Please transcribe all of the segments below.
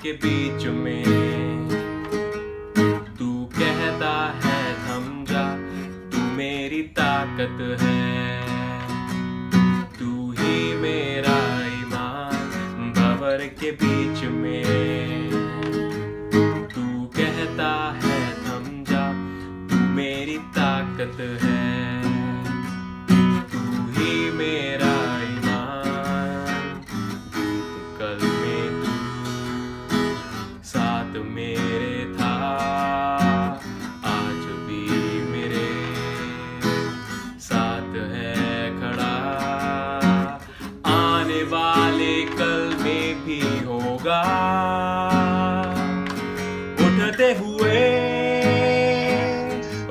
के बीच में तू कहता है थम जा, तू मेरी ताकत है, तू ही मेरा ईमान। भंवर के बीच में तू कहता है थम जा, तू मेरी ताकत है, तू ही मेरा मेरे था, आज भी मेरे साथ है खड़ा, आने वाले कल में भी होगा। उठते हुए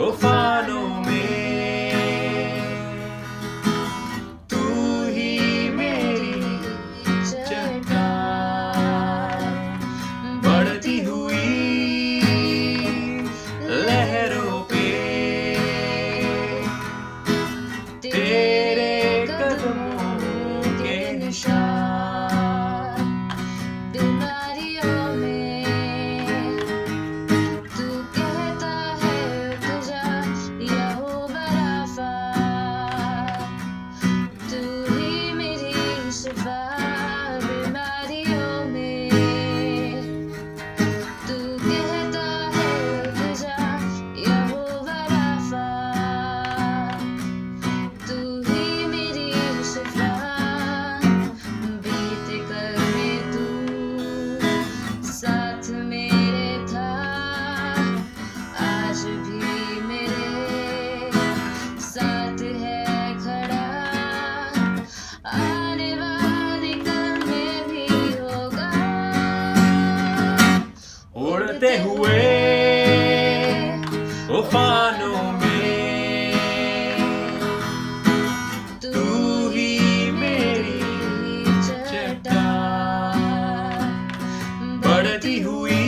उफानों में तू ही मेरी चट्टान, बढ़ती हुई लहरों पे तेरे कदमों के निशान। बीमारियों में तू कहता है उठ जा, यहोवा राफा, तू ही मेरी शिफा। बीमारियों में तू कहता है उठ जा, यहोवा राफा, तू ही मेरी शिफा। बीते कल में तू साथ मेरे था, आज भी मेरे साथ है खड़ा, आने वाले कल में भी होगा। उड़ते हुए उफानों में तू ही मेरी चट्टान, बढ़ती हुई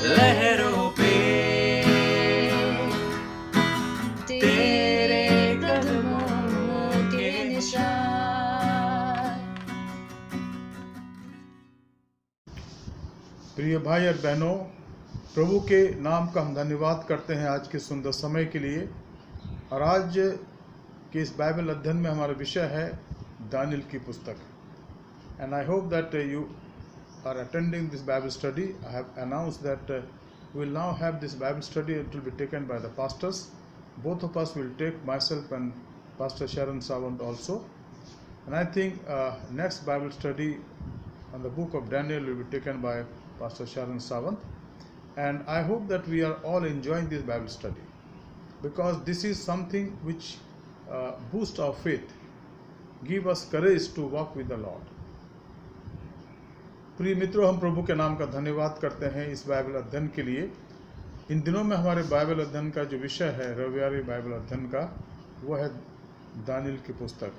लहरों पे तेरे कदमों के निशान। प्रिय भाई और बहनों, प्रभु के नाम का हम धन्यवाद करते हैं आज के सुंदर समय के लिए। और आज के इस बाइबल अध्ययन में हमारा विषय है दानियल की पुस्तक। And I hope that you are attending this Bible study. I have announced that we will now have this Bible study. It will be taken by the pastors. Both of us will take, myself and Pastor Sharon Savant also. And I think next Bible study on the book of Daniel will be taken by Pastor Sharon Savant. And I hope that we are all enjoying this Bible study, because this is something which boosts our faith, give us courage to walk with the Lord. प्रिय मित्रों, हम प्रभु के नाम का धन्यवाद करते हैं इस बाइबल अध्ययन के लिए। इन दिनों में हमारे बाइबल अध्ययन का जो विषय है, रविवारी बाइबल अध्ययन का, वो है दानियल की पुस्तक,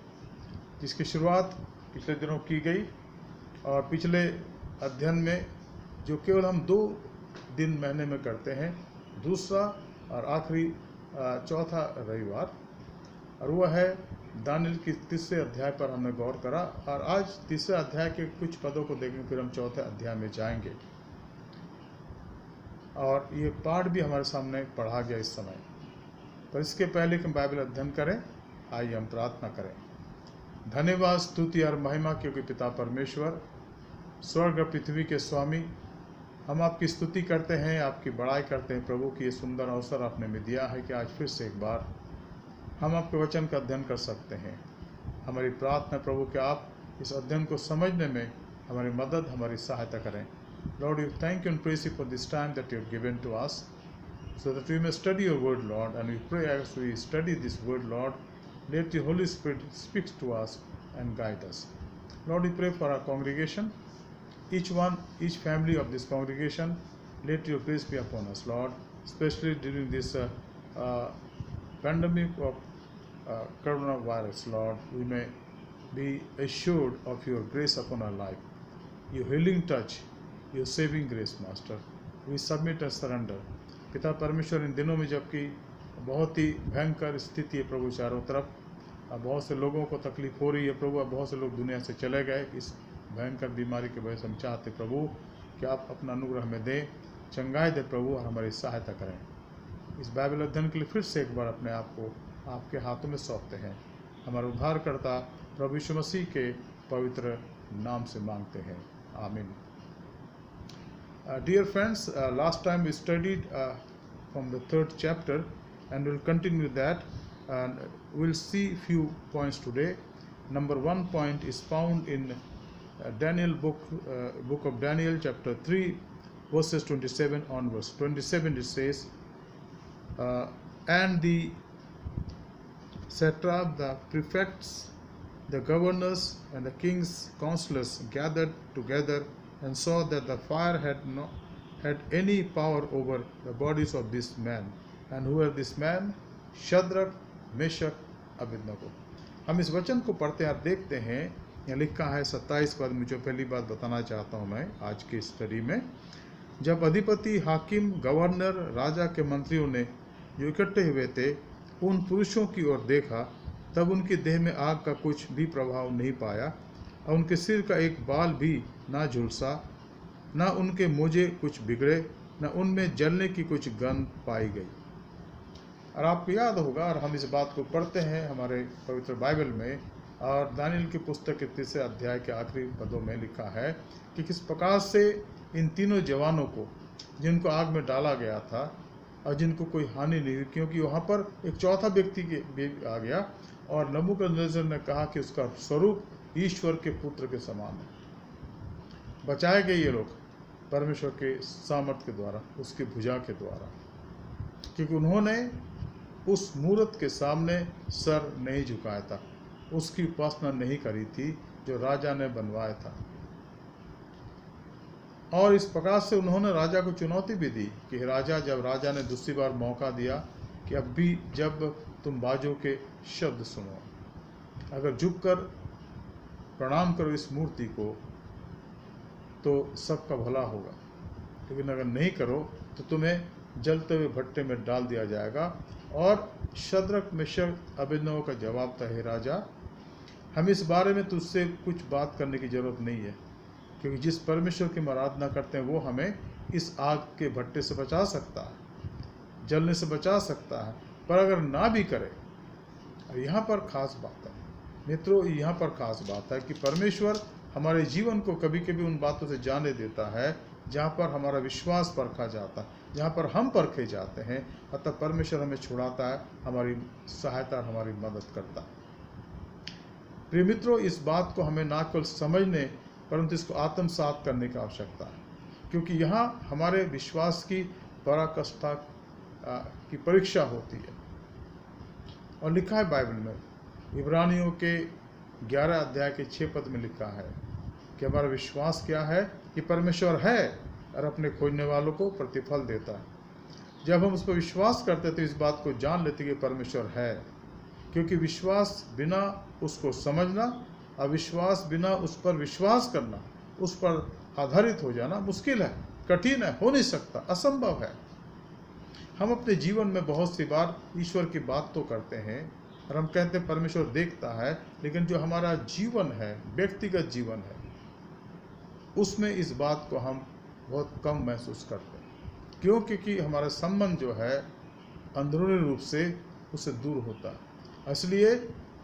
जिसकी शुरुआत पिछले दिनों की गई। और पिछले अध्ययन में जो केवल हम 2 दिन महीने में करते हैं, दूसरा और आखिरी चौथा रविवार, और वह है दानियल की 3 अध्याय पर हमने गौर करा। और आज 3 अध्याय के कुछ पदों को देखेंगे, फिर हम 4थे अध्याय में जाएंगे। और ये पाठ भी हमारे सामने पढ़ा गया इस समय। पर इसके पहले कि हम बाइबल अध्ययन करें, आइए हम प्रार्थना करें। धन्यवाद, स्तुति और महिमा क्योंकि पिता परमेश्वर, स्वर्ग और पृथ्वी के स्वामी, हम आपकी स्तुति करते हैं, आपकी बड़ाई करते हैं प्रभु की ये सुंदर अवसर आपने में दिया है कि आज फिर से एक बार हम आपके वचन का अध्ययन कर सकते हैं। हमारी प्रार्थना प्रभु कि आप इस अध्ययन को समझने में हमारी मदद, हमारी सहायता करें। Lord, we thank you and praise you for this time that you have given to us, so that we may study your word, Lord. And we pray as we study this word, Lord, let the Holy Spirit speak to us and guide us. Lord, we pray for our congregation, each family of this congregation. Let your grace be upon us, Lord, especially during this pandemic of coronavirus, Lord. We may be assured of your grace upon our life, your healing touch, your saving grace, Master. We submit and surrender. पिता परमेश्वर, इन दिनों में जबकि बहुत ही भयंकर स्थिति है प्रभु चारों तरफ, बहुत से लोगों को तकलीफ हो रही है प्रभु, बहुत से लोग दुनिया से चले गए इस भयंकर बीमारी की वजह से हम चाहते प्रभु कि आप अपना अनुग्रह हमें दें, चंगाई दे प्रभु और हमारी सहायता करें। इस बाइबल अध्ययन के लिए फिर से एक बार अपने आप को आपके हाथों में सौंपते हैं। हमारे उद्धारकर्ता प्रभु यीशु मसीह के पवित्र नाम से मांगते हैं, आमीन। Dear friends, last time we studied from the 3rd chapter and we'll continue that, and we'll see few points today. Number 1 point is found in Daniel book of Daniel chapter 3 verses 27 onwards. 27 it says, and the satrap, the prefects, the governors and the king's counselors gathered together and saw that the fire had any power over the bodies of this man. And who are this man? Shadrach, Meshach, Abednego. हम इस वचन को पढ़ते हैं और देखते हैं, यहाँ लिखा है 27 पद में। जो पहली बात बताना चाहता हूँ मैं आज की स्टडी में, जब अधिपति, हाकिम, गवर्नर, राजा के मंत्रियों ने जो इकट्ठे हुए थे उन पुरुषों की ओर देखा, तब उनकी देह में आग का कुछ भी प्रभाव नहीं पाया और उनके सिर का एक बाल भी ना झुलसा, ना उनके मोजे कुछ बिगड़े, ना उनमें जलने की कुछ गंध पाई गई। और आपको याद होगा, और हम इस बात को पढ़ते हैं हमारे पवित्र बाइबल में, और दानियल की पुस्तक के 3 अध्याय के आखिरी पदों में लिखा है कि किस प्रकार से इन तीनों जवानों को, जिनको आग में डाला गया था और जिनको कोई हानि नहीं हुई, क्योंकि वहाँ पर एक चौथा व्यक्ति भी आ गया और नबूकदनेस्सर ने कहा कि उसका स्वरूप ईश्वर के पुत्र के समान है। बचाए गए ये लोग परमेश्वर के सामर्थ के द्वारा, उसकी भुजा के द्वारा, क्योंकि उन्होंने उस मूर्त के सामने सर नहीं झुकाया था, उसकी उपासना नहीं करी थी जो राजा ने बनवाया था। और इस प्रकार से उन्होंने राजा को चुनौती भी दी कि राजा, जब राजा ने दूसरी बार मौका दिया कि अब भी जब तुम बाजों के शब्द सुनो, अगर झुककर प्रणाम करो इस मूर्ति को तो सबका भला होगा, लेकिन अगर नहीं करो तो तुम्हें जलते हुए भट्टे में डाल दिया जाएगा। और शद्रक, मेशक, अबेदनगो का जवाब था, हे राजा, हम इस बारे में तुझसे कुछ बात करने की जरूरत नहीं है, क्योंकि जिस परमेश्वर की हम आराधना करते हैं वो हमें इस आग के भट्टे से बचा सकता है, जलने से बचा सकता है। पर अगर ना भी करे, और यहाँ पर खास बात है मित्रों, यहाँ पर खास बात है कि परमेश्वर हमारे जीवन को कभी कभी उन बातों से जाने देता है जहाँ पर हमारा विश्वास परखा जाता है, जहाँ पर हम परखे जाते हैं, अतः परमेश्वर हमें छुड़ाता है, हमारी सहायता, हमारी मदद करता है। प्रिय मित्रों, इस बात को हमें ना केवल समझने परंतु इसको आत्मसात करने की आवश्यकता है, क्योंकि यहाँ हमारे विश्वास की पराकाष्ठा की परीक्षा होती है। और लिखा है बाइबल में, इब्रानियों के 11 अध्याय के 6 पद में लिखा है कि हमारा विश्वास क्या है, कि परमेश्वर है और अपने खोजने वालों को प्रतिफल देता है। जब हम उस पर विश्वास करते तो इस बात को जान लेते कि परमेश्वर है, क्योंकि विश्वास बिना उसको समझना, अविश्वास बिना उस पर विश्वास करना, उस पर आधारित हो जाना मुश्किल है, कठिन है, हो नहीं सकता, असंभव है। हम अपने जीवन में बहुत सी बार ईश्वर की बात तो करते हैं और हम कहते हैं परमेश्वर देखता है, लेकिन जो हमारा जीवन है, व्यक्तिगत जीवन है, उसमें इस बात को हम बहुत कम महसूस करते हैं। क्यों? क्योंकि हमारा संबंध जो है अंदरूनी रूप से उससे दूर होता है। इसलिए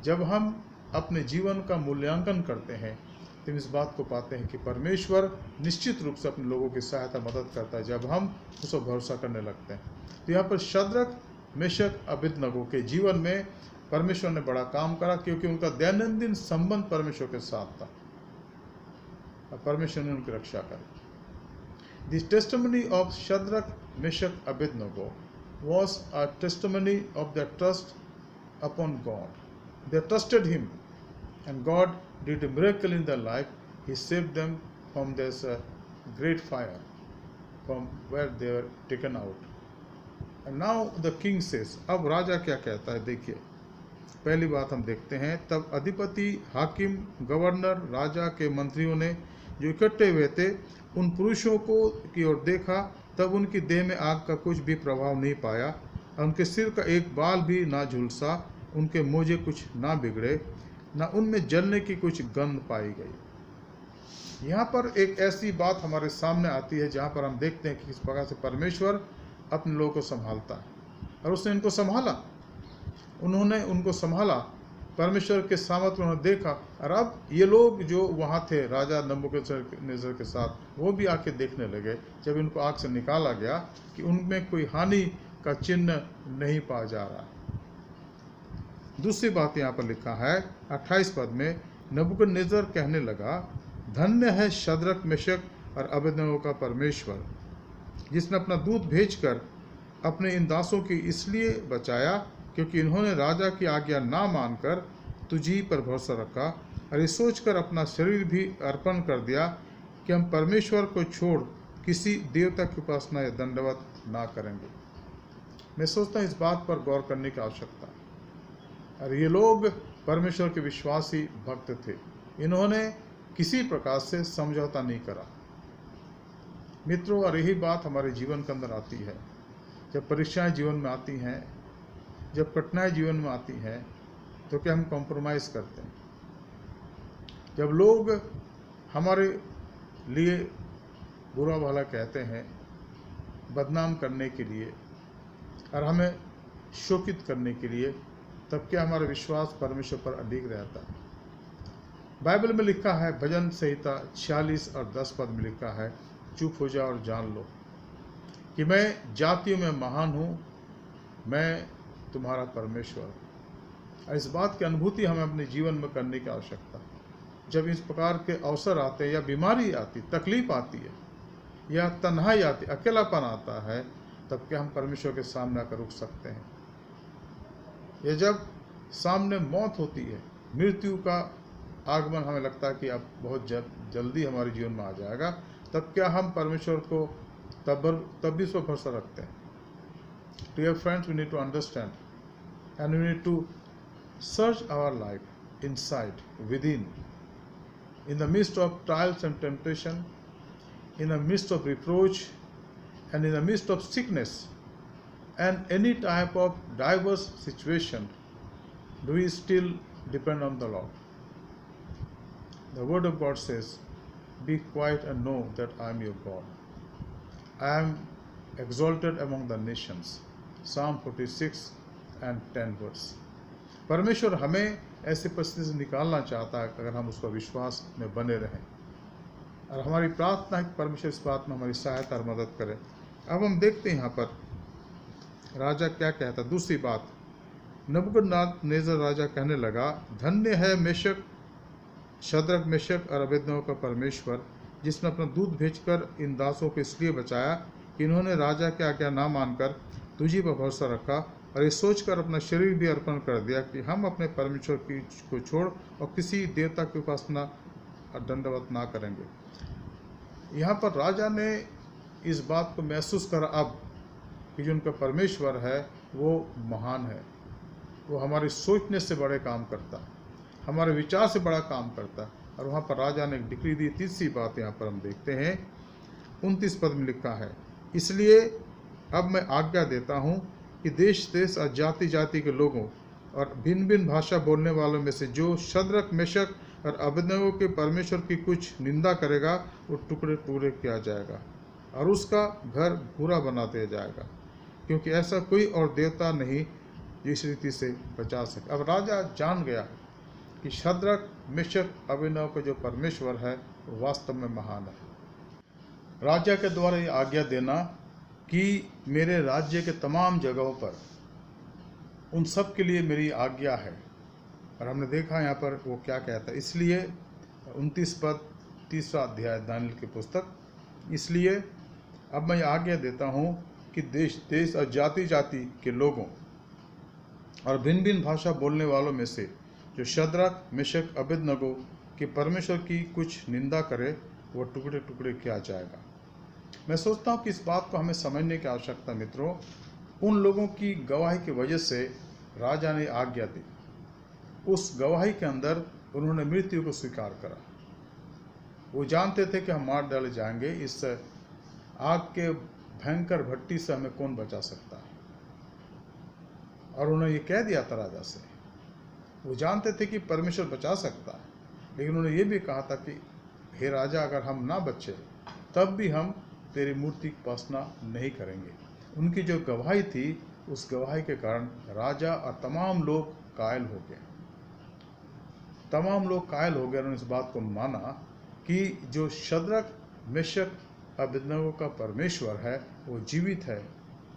जब हम अपने जीवन का मूल्यांकन करते हैं तो इस बात को पाते हैं कि परमेश्वर निश्चित रूप से अपने लोगों की सहायता, मदद करता है जब हम उस पर भरोसा करने लगते हैं। तो यहाँ पर शद्रक, मेशक, अबेदनगो के जीवन में परमेश्वर ने बड़ा काम करा, क्योंकि उनका दैनंदिन संबंध परमेश्वर के साथ था और परमेश्वर ने उनकी रक्षा करी। The testimony of Shadrach, Meshach, Abednego was a testimony of their trust upon God. They trusted Him, and God did a miracle in their life. He saved them from this great fire, from where they were taken out. And now the king says, अब राजा क्या कहता है, देखिए पहली बात हम देखते हैं। तब अधिपति, हाकिम, गवर्नर, राजा के मंत्रियों ने जो इकट्ठे हुए थे उन पुरुषों को की ओर देखा, तब उनकी देह में आग का कुछ भी प्रभाव नहीं पाया और उनके सिर का एक बाल भी ना झुलसा, उनके मोजे कुछ ना बिगड़े, ना उनमें जलने की कुछ गंध पाई गई। यहाँ पर एक ऐसी बात हमारे सामने आती है जहाँ पर हम देखते हैं कि किस प्रकार से परमेश्वर अपने लोगों को संभालता है, और उसने इनको संभाला, उन्होंने उनको संभाला, परमेश्वर के सामर्थ्य उन्होंने देखा। और अब ये लोग जो वहाँ थे राजा नबूकदनेस्सर के साथ, वो भी आके देखने लगे जब इनको आग से निकाला गया कि उनमें कोई हानि का चिन्ह नहीं पाया जा रहा। दूसरी बात यहाँ पर लिखा है 28 पद में, नबूकदनेस्सर कहने लगा, धन्य है शद्रक मेशक और अबेदनगो का परमेश्वर, जिसने अपना दूत भेजकर अपने इन दासों की इसलिए बचाया क्योंकि इन्होंने राजा की आज्ञा ना मानकर तुझी पर भरोसा रखा और ये सोचकर अपना शरीर भी अर्पण कर दिया कि हम परमेश्वर को छोड़ किसी देवता की उपासना या दंडवत ना करेंगे। मैं सोचता हूँ इस बात पर गौर करने की आवश्यकता है। और ये लोग परमेश्वर के विश्वासी भक्त थे, इन्होंने किसी प्रकार से समझौता नहीं करा। मित्रों, और यही बात हमारे जीवन के अंदर आती है। जब परीक्षाएं जीवन में आती हैं, जब कठिनाई जीवन में आती हैं, तो क्या हम कॉम्प्रोमाइज़ करते हैं? जब लोग हमारे लिए बुरा भला कहते हैं, बदनाम करने के लिए और हमें शोकित करने के लिए, तब क्या हमारा विश्वास परमेश्वर पर अडिग रहता है? बाइबल में लिखा है, भजन संहिता 46 और 10 पद में लिखा है, चुप हो जाओ और जान लो कि मैं जातियों में महान हूँ, मैं तुम्हारा परमेश्वर। और इस बात की अनुभूति हमें अपने जीवन में करने की आवश्यकता है। जब इस प्रकार के अवसर आते हैं, या बीमारी आती, तकलीफ आती है, या तन्हाई आती, अकेलापन आता है, तब क्या हम परमेश्वर के सामने आकर रुक सकते हैं? या जब सामने मौत होती है, मृत्यु का आगमन हमें लगता है कि अब बहुत जल्दी हमारे जीवन में आ जाएगा, तब क्या हम परमेश्वर को तब भी उस पर भरोसा रखते हैं? Dear friends, we need to understand and we need to search our life inside, within, in the midst of trials and temptation, in the midst of reproach, and in the midst of sickness, and any type of diverse situation, do we still depend on the Lord? The Word of God says, be quiet and know that I am your God. I am exalted among the nations. Psalm 46 and 10 verse. परमेश्वर हमें ऐसे परिस्थिति से निकालना चाहता है अगर हम उस पर विश्वास में बने रहें, और हमारी प्रार्थना है कि परमेश्वर इस बात में हमारी सहायता और मदद करे। अब हम देखते हैं यहाँ पर राजा क्या कहता। दूसरी बात, नबूकदनेस्सर राजा कहने लगा, धन्य है मेशक, शद्रक, मेशक और अबेदनगो का परमेश्वर, जिसने अपना दूत भेजकर इन दासों को इसलिए बचाया कि इन्होंने राजा की आज्ञा ना मानकर तुझी पर भरोसा रखा और ये सोचकर अपना शरीर भी अर्पण कर दिया कि हम अपने परमेश्वर को छोड़ और किसी देवता की उपासना और दंडवत ना करेंगे। यहाँ पर राजा ने इस बात को महसूस करा अब कि जो उनका परमेश्वर है वो महान है, वो हमारे सोचने से बड़े काम करता है, हमारे विचार से बड़ा काम करता है। और वहाँ पर राजा ने एक डिक्री दी। तीसरी बात यहाँ पर हम देखते हैं 29 पद में लिखा है, इसलिए अब मैं आज्ञा देता हूँ कि देश देश और जाति जाति के लोगों और भिन्न भिन्न भाषा बोलने वालों में से जो शद्रक, मेशक और अबेदनगो के परमेश्वर की कुछ निंदा करेगा, वो टुकड़े टुकड़े किया जाएगा और उसका घर भूरा बना दिया जाएगा, क्योंकि ऐसा कोई और देवता नहीं जो इस रीति से बचा सके। अब राजा जान गया कि शद्रक, मेशक, अबेदनगो का जो परमेश्वर है वो वास्तव में महान है। राजा के द्वारा ये आज्ञा देना कि मेरे राज्य के तमाम जगहों पर उन सब के लिए मेरी आज्ञा है। और हमने देखा यहाँ पर वो क्या कहता है, इसलिए 29 पद 3रा अध्याय दानियेल की पुस्तक, इसलिए अब मैं आज्ञा देता हूँ कि देश देश और जाति जाति के लोगों और भिन्न भिन्न भाषा बोलने वालों में से जो शद्रक, मेशक, अबेदनगो के परमेश्वर की कुछ निंदा करे, वो टुकड़े टुकड़े किया जाएगा। मैं सोचता हूँ कि इस बात को हमें समझने की आवश्यकता मित्रों, उन लोगों की गवाही की वजह से राजा ने आज्ञा दी। उस गवाही के अंदर उन्होंने मृत्यु को स्वीकार करा। वो जानते थे कि हम मार डाले जाएंगे, इस आग के भयंकर भट्टी से हमें कौन बचा सकता है। और उन्होंने ये कह दिया था राजा से, वो जानते थे कि परमेश्वर बचा सकता है, लेकिन उन्होंने ये भी कहा था कि हे राजा, अगर हम ना बचे तब भी हम तेरी मूर्ति की उपासना नहीं करेंगे। उनकी जो गवाही थी, उस गवाही के कारण राजा और तमाम लोग कायल हो गए। तमाम लोग कायल हो गए। उन्होंने इस बात को माना कि जो शद्रक, मेशक, अबेदनगो का परमेश्वर है वो जीवित है।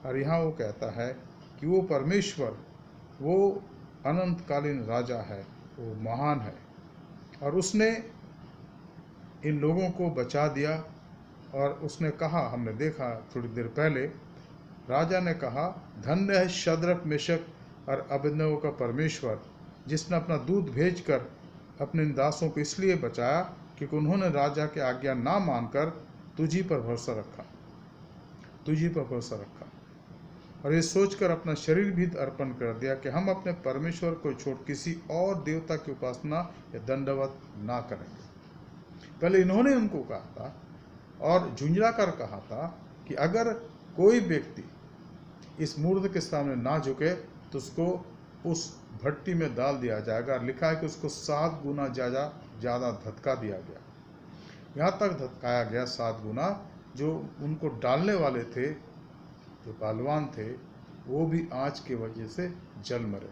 और यहाँ वो कहता है कि वो परमेश्वर, वो अनंतकालीन राजा है, वो महान है, और उसने इन लोगों को बचा दिया। और उसने कहा, हमने देखा थोड़ी देर पहले, राजा ने कहा, धन्य है शद्रक, मेशक और अबेदनगो का परमेश्वर, जिसने अपना दूत भेजकर अपने इन दासों को इसलिए बचाया क्योंकि उन्होंने राजा की आज्ञा ना मानकर तुझी पर भरोसा रखा, तुझी पर भरोसा रखा, और ये सोचकर अपना शरीर भी अर्पण कर दिया कि हम अपने परमेश्वर को छोड़ किसी और देवता की उपासना या दंडवत ना करेंगे। पहले इन्होंने उनको कहा था और झुंझला कर कहा था कि अगर कोई व्यक्ति इस मूर्ति के सामने ना झुके तो उसको उस भट्टी में डाल दिया जाएगा। लिखा है कि उसको 7 गुना ज़्यादा धक्का दिया गया, यहाँ तक धक्काया गया 7 गुना। जो उनको डालने वाले थे, जो पहलवान थे, वो भी आँच की वजह से जल मरे।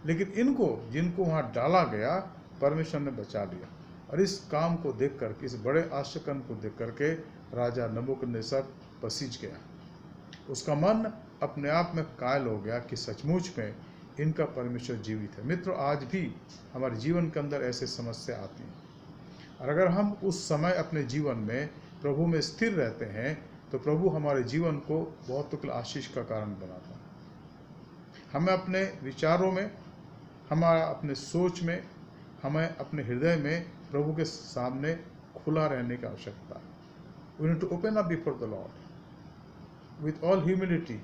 लेकिन इनको, जिनको वहाँ डाला गया, परमेश्वर ने बचा लिया। और इस काम को देख कर, इस बड़े आश्चर्य को देख करके राजा नबूकदनेस्सर पसीज गया। उसका मन अपने आप में कायल हो गया कि सचमुच में इनका परमेश्वर जीवित है। मित्रों, आज भी हमारे जीवन के अंदर ऐसे समस्या आती हैं, और अगर हम उस समय अपने जीवन में प्रभु में स्थिर रहते हैं तो प्रभु हमारे जीवन को बहुत आशीष का कारण बनाता है। हमें अपने विचारों में, हमारा अपने सोच में, हमें अपने हृदय में प्रभु के सामने खुला रहने की आवश्यकता है। We need to open up before the Lord with all humility,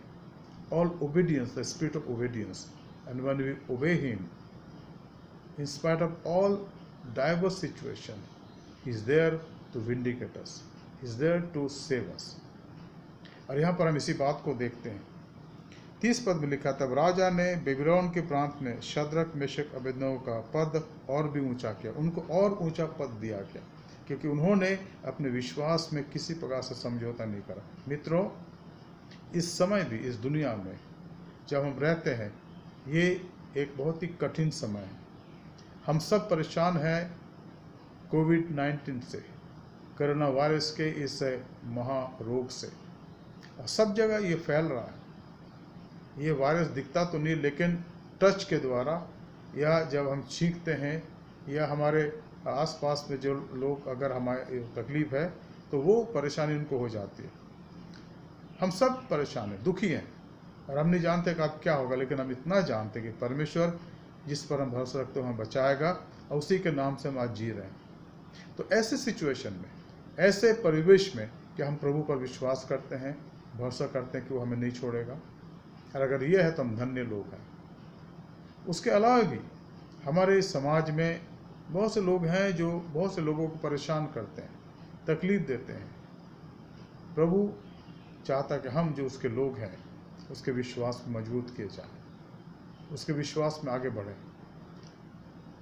all obedience, the spirit of obedience. And when we obey Him, in spite of all diverse situations, He is there to vindicate us. He is there to save us. और यहाँ पर हम इसी बात को देखते हैं। 30 पद में लिखा, तब राजा ने बेबीलोन के प्रांत में शद्रक, मेशक, अबेदनगो का पद और भी ऊंचा किया। उनको और ऊंचा पद दिया गया क्योंकि उन्होंने अपने विश्वास में किसी प्रकार से समझौता नहीं करा। मित्रों, इस समय भी, इस दुनिया में जब हम रहते हैं, ये एक बहुत ही कठिन समय है। हम सब परेशान हैं कोविड-19 से, कोरोना वायरस के इस महारोग से, और सब जगह ये फैल रहा है। ये वायरस दिखता तो नहीं, लेकिन टच के द्वारा, या जब हम छींकते हैं, या हमारे आसपास में जो लोग, अगर हमारे तकलीफ़ है तो वो परेशानी उनको हो जाती है। हम सब परेशान हैं, दुखी हैं, और हम नहीं जानते कि अब क्या होगा, लेकिन हम इतना जानते हैं कि परमेश्वर जिस पर हम भरोसा रखते हैं हमें बचाएगा, और उसी के नाम से हम आज जी रहे हैं। तो ऐसे सिचुएशन में, ऐसे परिवेश में, कि हम प्रभु पर विश्वास करते हैं, भरोसा करते हैं कि वो हमें नहीं छोड़ेगा, और अगर ये है तो हम धन्य लोग हैं। उसके अलावा भी हमारे समाज में बहुत से लोग हैं जो बहुत से लोगों को परेशान करते हैं, तकलीफ़ देते हैं। प्रभु चाहता कि हम जो उसके लोग हैं, उसके विश्वास में मजबूत किए जाएं, उसके विश्वास में आगे बढ़ें।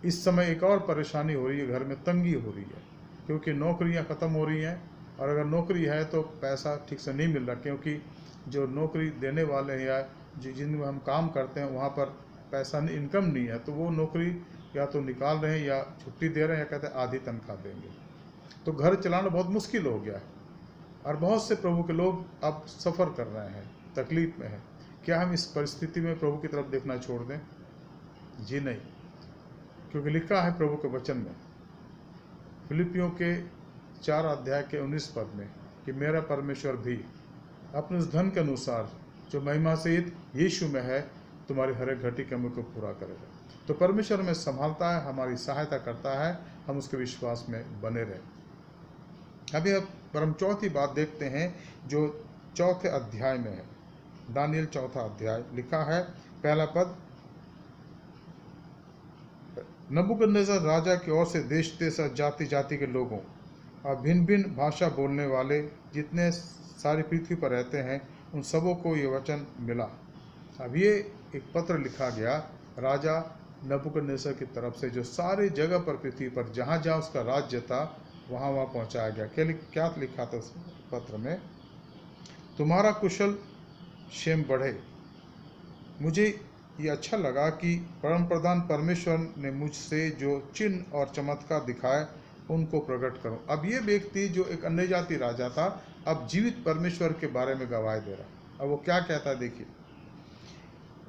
इस समय एक और परेशानी हो रही है, घर में तंगी हो रही है, क्योंकि नौकरियां ख़त्म हो रही हैं, और अगर नौकरी है तो पैसा ठीक से नहीं मिल रहा, क्योंकि जो नौकरी देने वाले हैं या जिनमें हम काम करते हैं वहाँ पर पैसा नहीं, इनकम नहीं है, तो वो नौकरी या तो निकाल रहे हैं, या छुट्टी दे रहे हैं, या कहते हैं आधी तनख्वाह देंगे। तो घर चलाना बहुत मुश्किल हो गया है, और बहुत से प्रभु के लोग अब सफ़र कर रहे हैं, तकलीफ़ में हैं। क्या हम इस परिस्थिति में प्रभु की तरफ देखना छोड़ दें? जी नहीं, क्योंकि लिखा है प्रभु के वचन में, फिलिपियों के 4 अध्याय के 19 पद में, कि मेरा परमेश्वर भी अपने उस धन के अनुसार जो महिमा सहित यीशु में है, तुम्हारी हर एक घटी कमी को पूरा करेगा। तो परमेश्वर हमें संभालता है, हमारी सहायता करता है, हम उसके विश्वास में बने रहें। अभी अब पर हम चौथी बात देखते हैं जो 4थे अध्याय में है। दानियल 4था अध्याय, लिखा है 1 पद, नबूकदनेस्सर राजा की ओर से देश देश और जाति जाति के लोगों और भिन्न भिन्न भाषा बोलने वाले जितने सारी पृथ्वी पर रहते हैं, उन सबों को ये वचन मिला। अब ये एक पत्र लिखा गया राजा नबूकदनेस्सर की तरफ से, जो सारी जगह पर पृथ्वी पर जहाँ जहाँ उसका राज्य था वहाँ वहाँ पहुँचाया गया। क्या लिखा था उस पत्र में? तुम्हारा कुशल क्षेम बढ़े। मुझे ये अच्छा लगा कि परम प्रधान परमेश्वर ने मुझसे जो चिन्ह और चमत्कार दिखाए उनको प्रकट करूं। अब ये व्यक्ति जो एक अन्य जाति राजा था, अब जीवित परमेश्वर के बारे में गवाही दे रहा। अब वो क्या कहता है देखिए,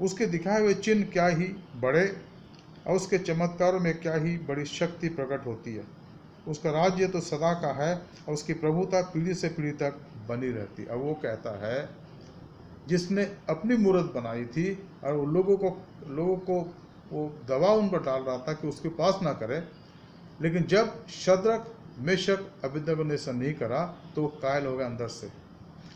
उसके दिखाए हुए चिन्ह क्या ही बड़े और उसके चमत्कारों में क्या ही बड़ी शक्ति प्रकट होती है। उसका राज्य तो सदा का है और उसकी प्रभुता पीढ़ी से पीढ़ी तक बनी रहती। अब वो कहता है जिसने अपनी मूर्त बनाई थी और वो लोगों को वो दबाव उन पर डाल रहा था कि उसके पास ना करे, लेकिन जब शद्रक मेशक अबेदनगो ने ऐसा नहीं करा तो वो कायल हो गया अंदर से।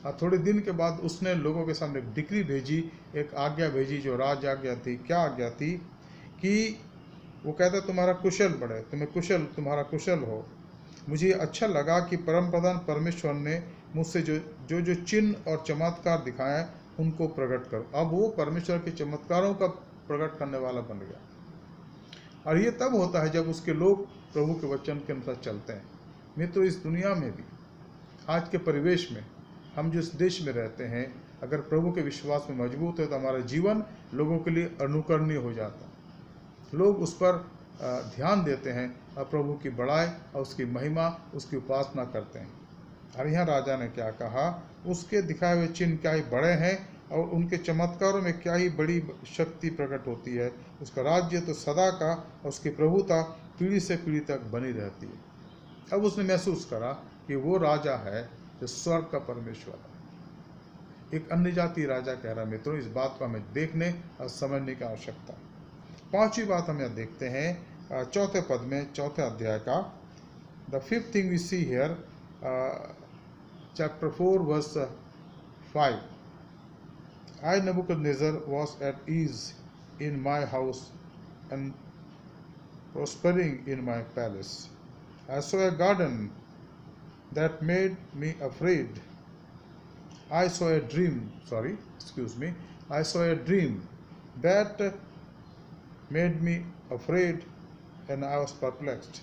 और थोड़े दिन के बाद उसने लोगों के सामने एक डिक्री भेजी, एक आज्ञा भेजी जो राज आज्ञा थी। क्या आज्ञा थी? कि वो कहता तुम्हारा कुशल बढ़े, तुम्हारा कुशल हो। मुझे अच्छा लगा कि परम प्रधान परमेश्वर ने मुझसे जो चिन्ह और चमत्कार दिखाए उनको प्रकट करो। अब वो परमेश्वर के चमत्कारों का प्रकट करने वाला बन गया। और ये तब होता है जब उसके लोग प्रभु के वचन के अनुसार चलते हैं। मित्रों, इस दुनिया में भी आज के परिवेश में हम जिस देश में रहते हैं, अगर प्रभु के विश्वास में मजबूत है तो हमारा जीवन लोगों के लिए अनुकरणीय हो जाता है। लोग उस पर ध्यान देते हैं और प्रभु की बड़ाई और उसकी महिमा, उसकी उपासना करते हैं। और यहाँ राजा ने क्या कहा? उसके दिखाए हुए चिन्ह क्या ही बड़े हैं और उनके चमत्कारों में क्या ही बड़ी शक्ति प्रकट होती है। उसका राज्य तो सदा का और उसकी प्रभुता पीढ़ी से पीढ़ी तक बनी रहती है। अब उसने महसूस करा कि वो राजा है जो स्वर्ग का परमेश्वर है। एक अन्य जाति राजा कह रहा। मित्रों, इस बात को हमें देखने और समझने की आवश्यकता है। पांचवी बात हम यहाँ देखते हैं चौथे पद में, चौथे अध्याय का। The fifth thing we see here, chapter 4 verse 5. I, Nebuchadnezzar, was at ease in my house and prospering in my palace. I saw a garden that made me afraid. I saw a dream that made me afraid, and I was perplexed.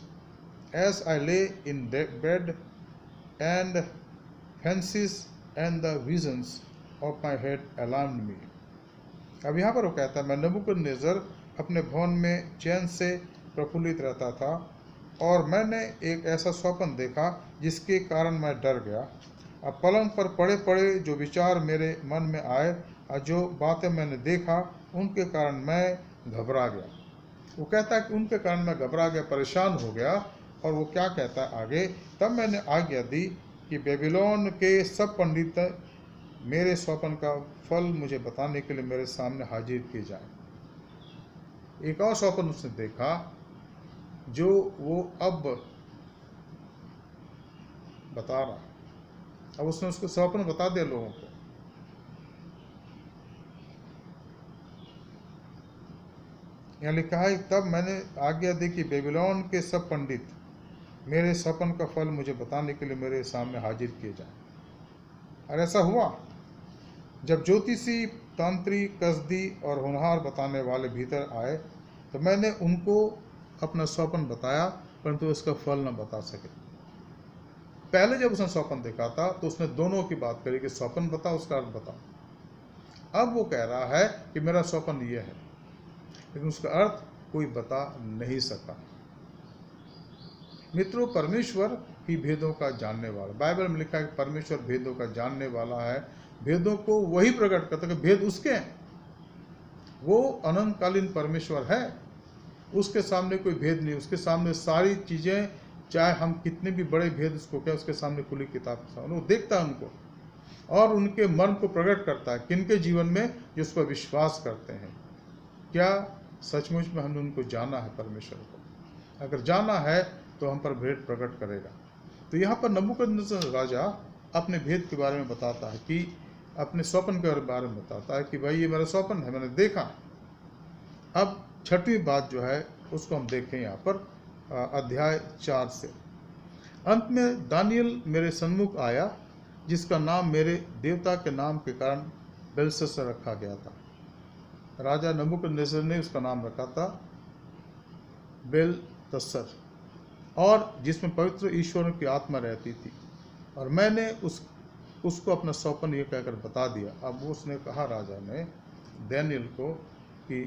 As I lay in bed, and fancies and the visions of my head alarmed me. अब यहाँ पर वो कहता है, मैं नबूकदनेस्सर अपने भवन में चैन से प्रफुल्लित रहता था और मैंने एक ऐसा स्वप्न देखा जिसके कारण मैं डर गया। अब पलंग पर पड़े पड़े जो विचार मेरे मन में आए और जो बातें मैंने देखा उनके कारण मैं घबरा गया। वो कहता है कि उनके कारण मैं घबरा गया, परेशान हो गया। और वो क्या कहता है आगे? तब मैंने आज्ञा दी कि बेबीलोन के सब पंडित मेरे स्वप्न का फल मुझे बताने के लिए मेरे सामने हाजिर किए जाए। एक और स्वप्न उसने देखा जो वो अब बता रहा। अब उसने उसको स्वप्न बता दिया लोगों को। यहाँ लिखा है, तब मैंने आज्ञा दी कि बेबीलोन के सब पंडित मेरे स्वप्न का फल मुझे बताने के लिए मेरे सामने हाजिर किए जाएं। और ऐसा हुआ। जब ज्योतिषी, तांत्री, कसदी और होनहार बताने वाले भीतर आए तो मैंने उनको अपना स्वप्न बताया, परंतु इसका फल न बता सके। पहले जब उसने स्वप्न देखा था तो उसने दोनों की बात करी कि स्वप्न बता, उसका अर्थ बता। अब वो कह रहा है कि मेरा स्वप्न ये है, लेकिन उसका अर्थ कोई बता नहीं सका। मित्रों, परमेश्वर ही भेदों का जानने वाला। बाइबल में लिखा है कि परमेश्वर भेदों का जानने वाला है। भेदों को वही प्रकट करता है कि भेद उसके हैं। वो अनंतकालीन परमेश्वर है, उसके सामने कोई भेद नहीं। उसके सामने सारी चीज़ें, चाहे हम कितने भी बड़े भेद उसको क्या, उसके सामने खुली किताब के सामने वो देखता है उनको और उनके मन को प्रकट करता है। किनके जीवन में? जो उस पर विश्वास करते हैं। क्या सचमुच में हमने उनको जाना है परमेश्वर को? अगर जाना है तो हम पर भेद प्रकट करेगा। तो यहाँ पर नबूकदनेस्सर राजा अपने भेद के बारे में बताता है, कि अपने स्वप्न के बारे में बताता है कि भाई ये मेरा स्वप्न है, मैंने देखा। अब छठवीं बात जो है उसको हम देखें यहाँ पर अध्याय 4 से। अंत में दानियल मेरे सन्मुख आया, जिसका नाम मेरे देवता के नाम के कारण बेलशस्सर रखा गया था। राजा नबूकदनेस्सर ने उसका नाम रखा था बेलतस्सर, और जिसमें पवित्र ईश्वर की आत्मा रहती थी। और मैंने उसको अपना सौपन ये कहकर बता दिया। अब उसने कहा राजा ने दानियल को कि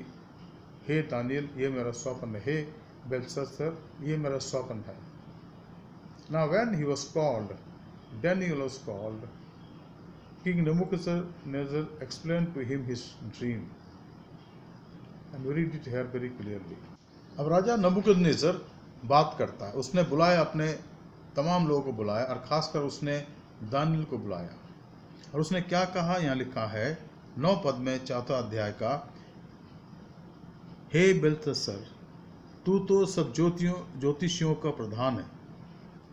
हे दानियल, ये मेरा सौपन है, हे बेलतस्सर, ये मेरा सौपन है। Now when he was called, Daniel was called, King Nebuchadnezzar explained to him his dream. And we read it here very clearly. अब राजा नबूकदनेस्सर बात करता है। उसने बुलाया, अपने तमाम लोगों को बुलाया, और खासकर उसने दानियल को बुलाया। और उसने क्या कहा, यहाँ लिखा है 9 पद में 4 अध्याय का, हे बेलतस्सर, तू तो सब ज्योतिषियों का प्रधान है।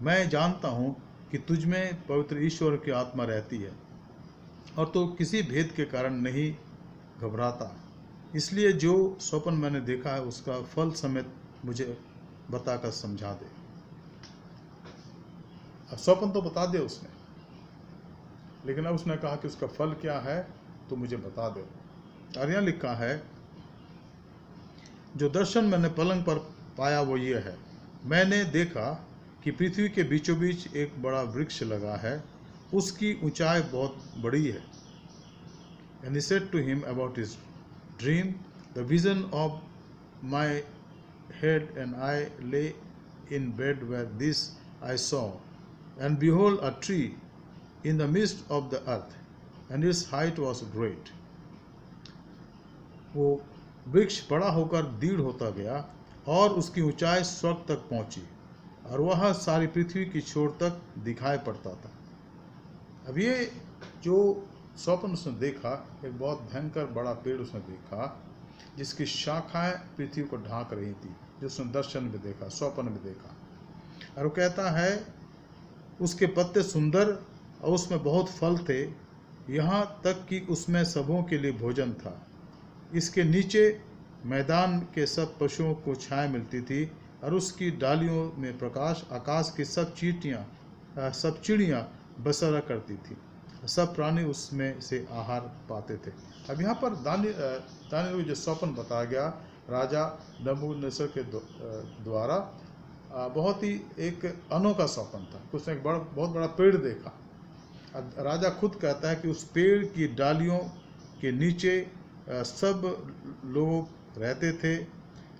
मैं जानता हूँ कि तुझ में पवित्र ईश्वर की आत्मा रहती है, और तो किसी भेद के कारण नहीं घबराता। इसलिए जो स्वप्न मैंने देखा है उसका फल समेत मुझे बताकर समझा दे। अब स्वप्न तो बता दे उसने, लेकिन अब उसने कहा कि उसका फल क्या है तो मुझे बता दे। और यहाँ लिखा है, जो दर्शन मैंने पलंग पर पाया वो ये है, मैंने देखा कि पृथ्वी के बीचों बीच एक बड़ा वृक्ष लगा है, उसकी ऊंचाई बहुत बड़ी है। And he said to him about his dream, the vision of my head, and I lay in bed where this I saw, and behold a tree in the midst of the earth, and its height was great. वो वृक्ष बड़ा होकर दृढ़ होता गया, और उसकी ऊंचाई स्वर्ग तक पहुंची, और वह सारी पृथ्वी की छोर तक दिखाई पड़ता था। अब ये जो स्वप्न उसने देखा, एक बहुत भयंकर बड़ा पेड़ उसने देखा, जिसकी शाखाएं पृथ्वी को ढांक रही थी, जो उसने दर्शन में देखा, स्वप्न में देखा। और वो कहता है उसके पत्ते सुंदर, और उसमें बहुत फल थे, यहाँ तक कि उसमें सबों के लिए भोजन था। इसके नीचे मैदान के सब पशुओं को छाया मिलती थी, और उसकी डालियों में प्रकाश, आकाश की सब चिड़ियाँ बसेरा करती थी, सब प्राणी उसमें से आहार पाते थे। अब यहाँ पर दानियल को जो स्वप्न बताया गया राजा नबूकदनेस्सर के द्वारा, बहुत ही एक अनोखा स्वप्न था। उसने एक बहुत बड़ा पेड़ देखा। राजा खुद कहता है कि उस पेड़ की डालियों के नीचे सब लोग रहते थे।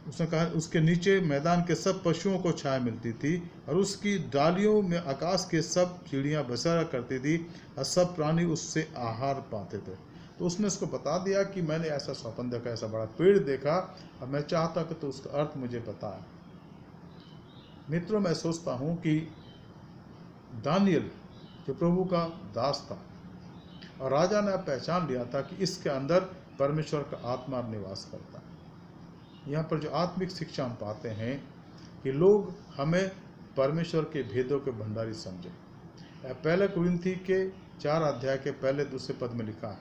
उसने कहा उसके नीचे मैदान के सब पशुओं को छाया मिलती थी, और उसकी डालियों में आकाश के सब चिड़ियाँ बसेरा करती थी, और सब प्राणी उससे आहार पाते थे। तो उसने उसको बता दिया कि मैंने ऐसा स्वप्न देखा, ऐसा बड़ा पेड़ देखा, और मैं चाहता कि तो उसका अर्थ मुझे बताए। मित्रों, मैं सोचता हूँ कि दानियल जो प्रभु का दास था, और राजा ने पहचान लिया था कि इसके अंदर परमेश्वर का आत्मा निवास करता है। यहाँ पर जो आत्मिक शिक्षा हम पाते हैं कि लोग हमें परमेश्वर के भेदों के भंडारी समझें। पहले कुरिन्थी के 4 अध्याय के 1-2 पद में लिखा है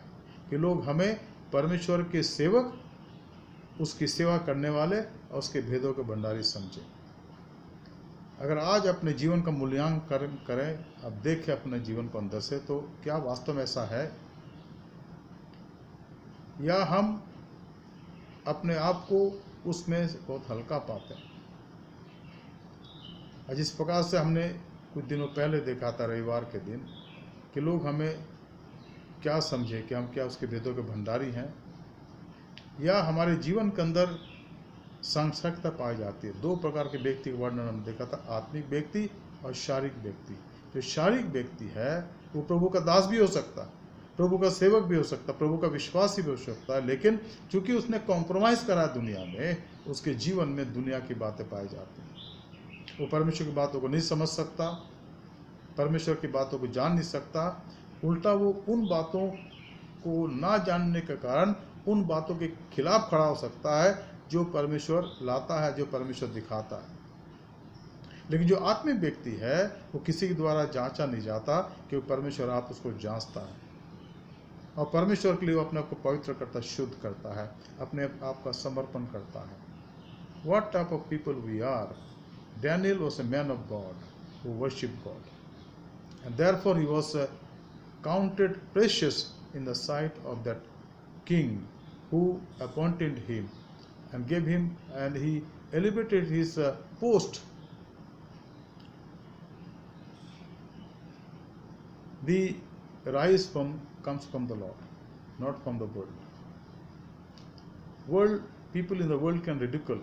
कि लोग हमें परमेश्वर के सेवक, उसकी सेवा करने वाले और उसके भेदों के भंडारी समझें। अगर आज अपने जीवन का मूल्यांकन करें, अब देखें अपने जीवन को अंदर से, तो क्या वास्तव में ऐसा है, या हम अपने आप को उसमें बहुत हल्का पाते हैं। जिस प्रकार से हमने कुछ दिनों पहले देखा था रविवार के दिन कि लोग हमें क्या समझे कि हम क्या उसके भेदों के भंडारी हैं, या हमारे जीवन के अंदर सांसारिकता पाई जाती है। 2 प्रकार के व्यक्ति का वर्णन हमने देखा था, आत्मिक व्यक्ति और शारीरिक व्यक्ति। जो शारीरिक व्यक्ति है वो प्रभु का दास भी हो सकता है, प्रभु का सेवक भी हो सकता है, प्रभु का विश्वासी भी हो सकता है, लेकिन चूंकि उसने कॉम्प्रोमाइज़ करा दुनिया में, उसके जीवन में दुनिया की बातें पाई जाती हैं। वो परमेश्वर की बातों को नहीं समझ सकता, परमेश्वर की बातों को जान नहीं सकता, उल्टा वो उन बातों को ना जानने के कारण उन बातों के खिलाफ खड़ा हो सकता है जो परमेश्वर लाता है, जो परमेश्वर दिखाता है। लेकिन जो आत्मिक व्यक्ति है वो किसी के द्वारा जांचा नहीं जाता, क्योंकि परमेश्वर आप उसको जांचता है, और परमेश्वर के लिए वो अपने आप को पवित्र करता, शुद्ध करता है, अपने आप का समर्पण करता है। What type of people we are? Daniel was a man of God who worshipped God, and therefore he was counted precious in the sight of that king who appointed him and gave him, and he elevated his post. The rise comes from the Lord, not from the world. People in the world can ridicule,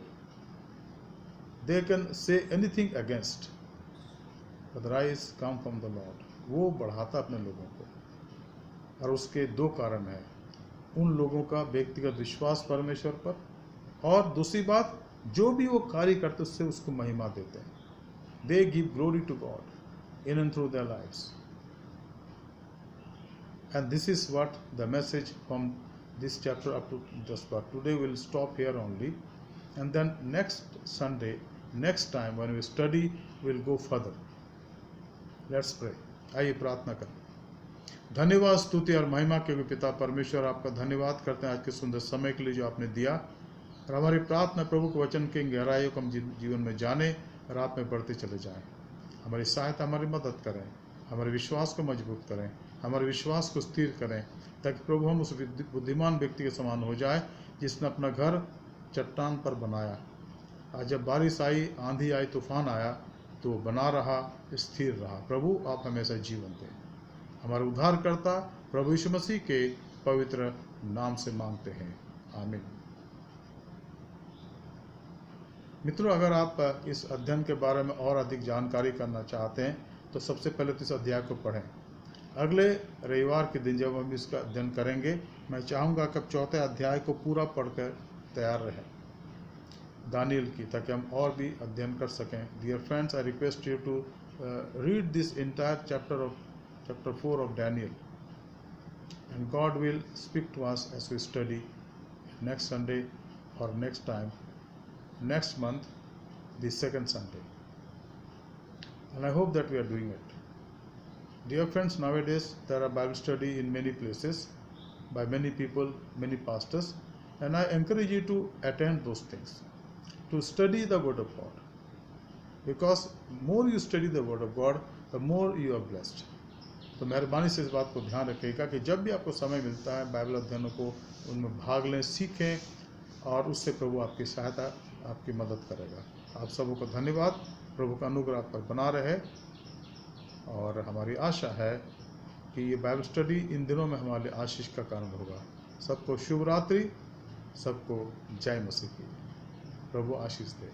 they can say anything against, but the rise come from the Lord. वो बढ़ाता अपने लोगों को, और उसके दो कारण हैं। उन लोगों का व्यक्तिगत विश्वास परमेश्वर पर, और दूसरी बात, जो भी वो कार्य करते उससे उसको महिमा देते हैं. They give glory to God in and through their lives. And this is what the message from this chapter up to just part. Today we'll stop here only, and then next Sunday, next time when we study, we'll go further. Let's pray. आइए प्रार्थना करें. धन्यवाद, स्तुति और महिमा के पिता परमेश्वर, आपका धन्यवाद करते हैं आज के सुंदर समय के लिए जो आपने दिया, और हमारी प्रार्थना प्रभु के वचन के गहराइयों को हम जीवन में जाने और आप में बढ़ते चले जाएं. हमारी सहायता, हमारी मदद करें, हमारे विश्वास को मजबूत करें, हमारे विश्वास को स्थिर करें, ताकि प्रभु हम उस बुद्धिमान व्यक्ति के समान हो जाए जिसने अपना घर चट्टान पर बनाया. आज जब बारिश आई, आंधी आई, तूफान आया, तो बना रहा, स्थिर रहा. प्रभु आप हमेशा जीवन दें. हमारे उद्धारकर्ता प्रभु यीशु मसीह के पवित्र नाम से मांगते हैं, आमीन. मित्रों, अगर आप इस अध्ययन के बारे में और अधिक जानकारी करना चाहते हैं तो सबसे पहले तो इस अध्याय को पढ़ें. अगले रविवार के दिन जब हम इसका अध्ययन करेंगे, मैं चाहूँगा कि आप चौथे अध्याय को पूरा पढ़कर तैयार रहें दानियल की, ताकि हम और भी अध्ययन कर सकें. Dear friends, I request you to read this entire chapter 4 of Daniel, and God will speak to us as we study next Sunday, or next time, next month, the second Sunday, and I hope that we are doing it. Dear friends, nowadays there are Bible study in many places by many people, many pastors, and I encourage you to attend those things, to study the Word of God, because more you study the Word of God, the more you are blessed. तो मेहरबानी से इस बात को ध्यान रखिएगा कि जब भी आपको समय मिलता है बाइबल अध्ययनों को, उनमें भाग लें, सीखें, और उससे प्रभु आपकी सहायता, आपकी मदद करेगा. आप सबों को धन्यवाद. प्रभु का अनुग्रह आप पर बना रहे, और हमारी आशा है कि ये बाइबल स्टडी इन दिनों में हमारे आशीष का कारण होगा. सबको शुभ रात्रि, सबको जय मसीह की. प्रभु आशीष दे.